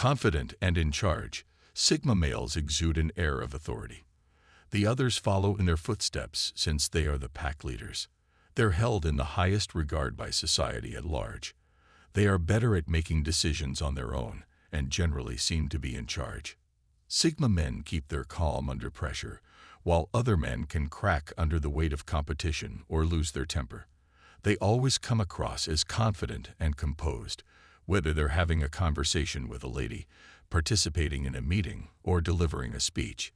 Confident and in charge, Sigma males exude an air of authority. The others follow in their footsteps since they are the pack leaders. They're held in the highest regard by society at large. They are better at making decisions on their own and generally seem to be in charge. Sigma men keep their calm under pressure, while other men can crack under the weight of competition or lose their temper. They always come across as confident and composed, whether they're having a conversation with a lady, participating in a meeting, or delivering a speech.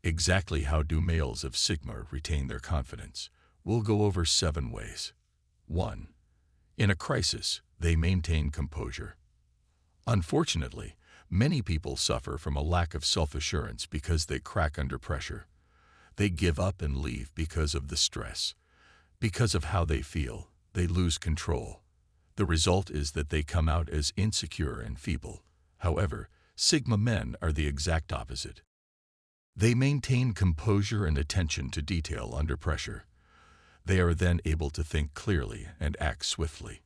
Exactly how do males of Sigma retain their confidence? We'll go over 7 ways. 1. In a crisis, they maintain composure. Unfortunately, many people suffer from a lack of self-assurance because they crack under pressure. They give up and leave because of the stress. Because of how they feel, they lose control. The result is that they come out as insecure and feeble. However, Sigma men are the exact opposite. They maintain composure and attention to detail under pressure. They are then able to think clearly and act swiftly.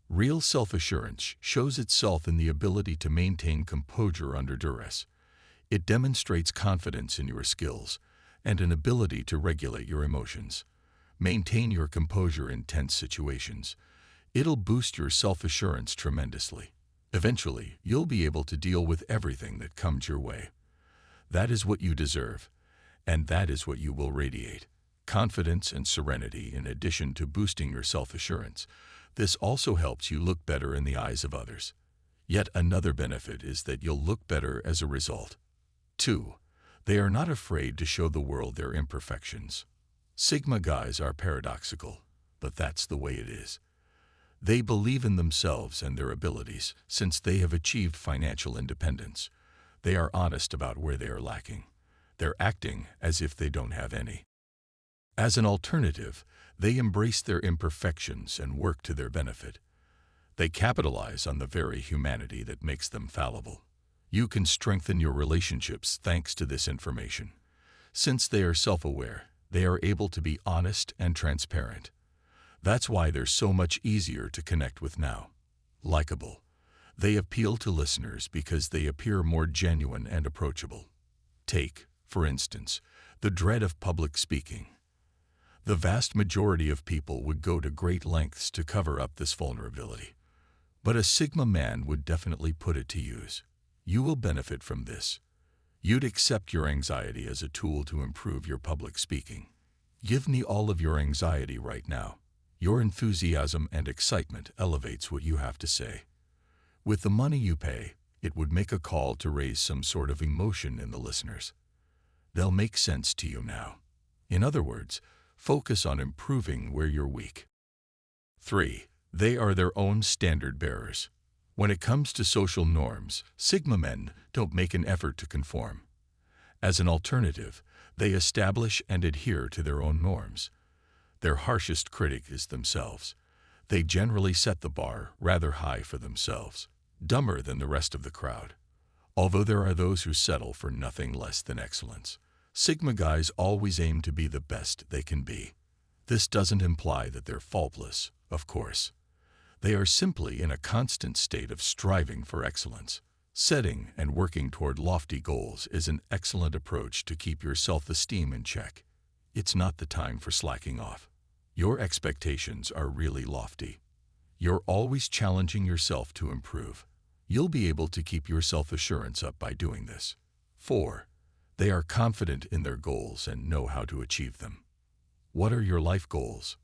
Real self-assurance shows itself in the ability to maintain composure under duress. It demonstrates confidence in your skills and an ability to regulate your emotions. Maintain your composure in tense situations. It'll boost your self-assurance tremendously. Eventually, you'll be able to deal with everything that comes your way. That is what you deserve, and that is what you will radiate. Confidence and serenity in addition to boosting your self-assurance. This also helps you look better in the eyes of others. Yet another benefit is that you'll look better as a result. 2. They are not afraid to show the world their imperfections. Sigma guys are paradoxical, but that's the way it is. They believe in themselves and their abilities since they have achieved financial independence. They are honest about where they are lacking. They're acting as if they don't have any. As an alternative, they embrace their imperfections and work to their benefit. They capitalize on the very humanity that makes them fallible. You can strengthen your relationships thanks to this information. Since they are self-aware, they are able to be honest and transparent. That's why they're so much easier to connect with now. Likeable. They appeal to listeners because they appear more genuine and approachable. Take, for instance, the dread of public speaking. The vast majority of people would go to great lengths to cover up this vulnerability. But a Sigma man would definitely put it to use. You will benefit from this. You'd accept your anxiety as a tool to improve your public speaking. Give me all of your anxiety right now. Your enthusiasm and excitement elevates what you have to say. With the money you pay, it would make a call to raise some sort of emotion in the listeners. They'll make sense to you now. In other words, focus on improving where you're weak. 3. They are their own standard bearers. When it comes to social norms, Sigma men don't make an effort to conform. As an alternative, they establish and adhere to their own norms. Their harshest critic is themselves. They generally set the bar rather high for themselves, dumber than the rest of the crowd. Although there are those who settle for nothing less than excellence, Sigma guys always aim to be the best they can be. This doesn't imply that they're faultless, of course. They are simply in a constant state of striving for excellence. Setting and working toward lofty goals is an excellent approach to keep your self-esteem in check. It's not the time for slacking off. Your expectations are really lofty. You're always challenging yourself to improve. You'll be able to keep your self-assurance up by doing this. 4. They are confident in their goals and know how to achieve them. What are your life goals?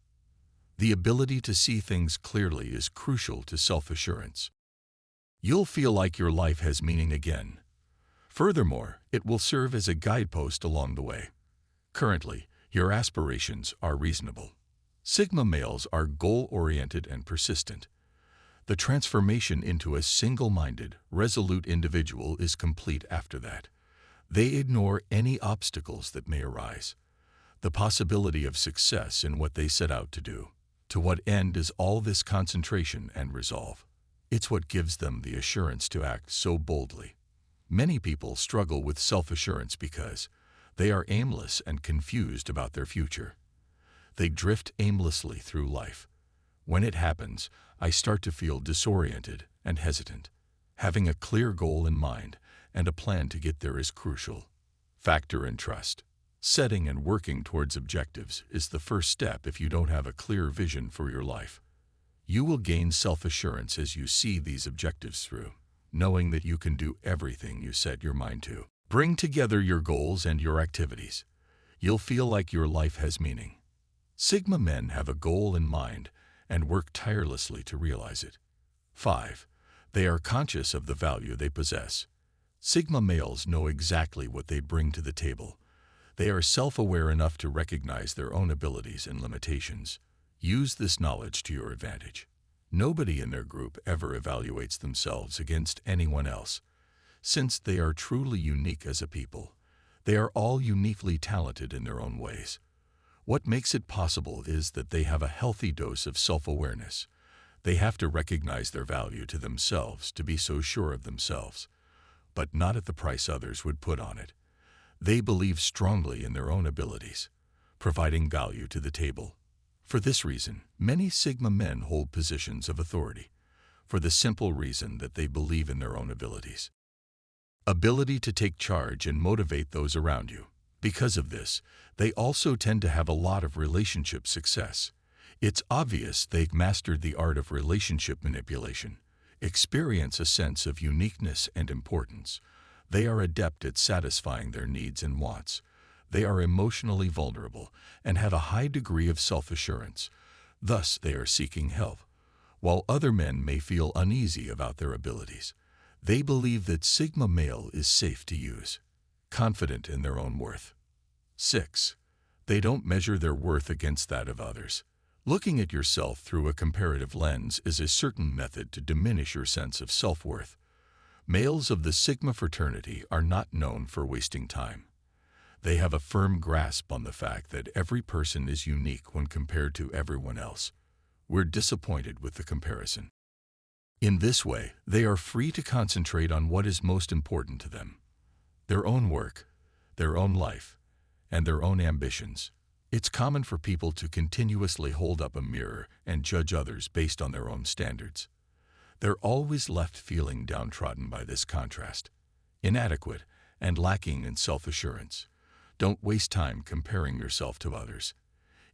The ability to see things clearly is crucial to self-assurance. You'll feel like your life has meaning again. Furthermore, it will serve as a guidepost along the way. Currently, your aspirations are reasonable. Sigma males are goal-oriented and persistent. The transformation into a single-minded, resolute individual is complete after that. They ignore any obstacles that may arise. The possibility of success in what they set out to do. To what end is all this concentration and resolve? It's what gives them the assurance to act so boldly. Many people struggle with self-assurance because they are aimless and confused about their future. They drift aimlessly through life. When it happens, I start to feel disoriented and hesitant. Having a clear goal in mind and a plan to get there is crucial. Factor in trust. Setting and working towards objectives is the first step if you don't have a clear vision for your life. You will gain self-assurance as you see these objectives through, knowing that you can do everything you set your mind to. Bring together your goals and your activities. You'll feel like your life has meaning. Sigma men have a goal in mind and work tirelessly to realize it. 5. They are conscious of the value they possess. Sigma males know exactly what they bring to the table. They are self-aware enough to recognize their own abilities and limitations. Use this knowledge to your advantage. Nobody in their group ever evaluates themselves against anyone else. Since they are truly unique as a people, they are all uniquely talented in their own ways. What makes it possible is that they have a healthy dose of self-awareness. They have to recognize their value to themselves to be so sure of themselves, but not at the price others would put on it. They believe strongly in their own abilities, providing value to the table. For this reason, many Sigma men hold positions of authority, for the simple reason that they believe in their own abilities. Ability to take charge and motivate those around you. Because of this, they also tend to have a lot of relationship success. It's obvious they've mastered the art of relationship manipulation, experience a sense of uniqueness and importance. They are adept at satisfying their needs and wants. They are emotionally vulnerable and have a high degree of self-assurance. Thus, they are seeking help. While other men may feel uneasy about their abilities, they believe that Sigma male is safe to use, confident in their own worth. 6. They don't measure their worth against that of others. Looking at yourself through a comparative lens is a certain method to diminish your sense of self-worth. Males of the Sigma fraternity are not known for wasting time. They have a firm grasp on the fact that every person is unique when compared to everyone else. We're disappointed with the comparison. In this way, they are free to concentrate on what is most important to them: their own work, their own life, and their own ambitions. It's common for people to continuously hold up a mirror and judge others based on their own standards. They're always left feeling downtrodden by this contrast, inadequate and lacking in self-assurance. Don't waste time comparing yourself to others.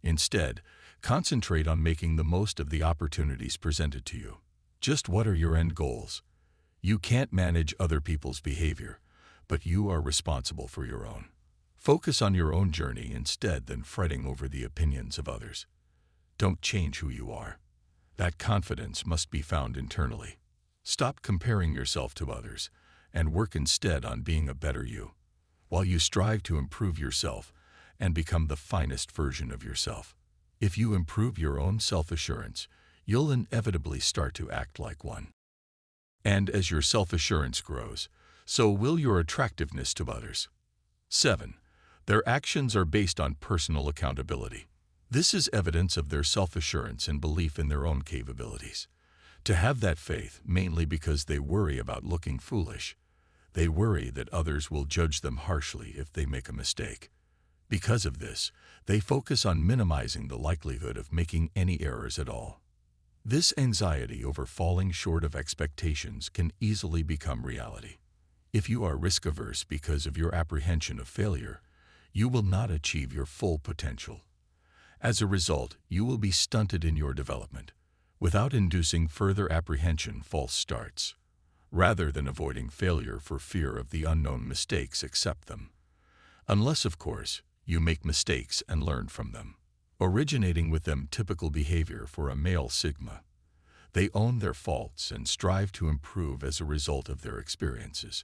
Instead, concentrate on making the most of the opportunities presented to you. Just what are your end goals? You can't manage other people's behavior, but you are responsible for your own. Focus on your own journey instead than fretting over the opinions of others. Don't change who you are. That confidence must be found internally. Stop comparing yourself to others and work instead on being a better you, while you strive to improve yourself and become the finest version of yourself. If you improve your own self-assurance, you'll inevitably start to act like one. And as your self-assurance grows, so will your attractiveness to others. 7. Their actions are based on personal accountability. This is evidence of their self-assurance and belief in their own capabilities. To have that faith, mainly because they worry about looking foolish. They worry that others will judge them harshly if they make a mistake. Because of this, they focus on minimizing the likelihood of making any errors at all. This anxiety over falling short of expectations can easily become reality. If you are risk-averse because of your apprehension of failure, you will not achieve your full potential. As a result, you will be stunted in your development, without inducing further apprehension false starts. Rather than avoiding failure for fear of the unknown mistakes, accept them. Unless, of course, you make mistakes and learn from them. Originating with them typical behavior for a male Sigma. They own their faults and strive to improve as a result of their experiences.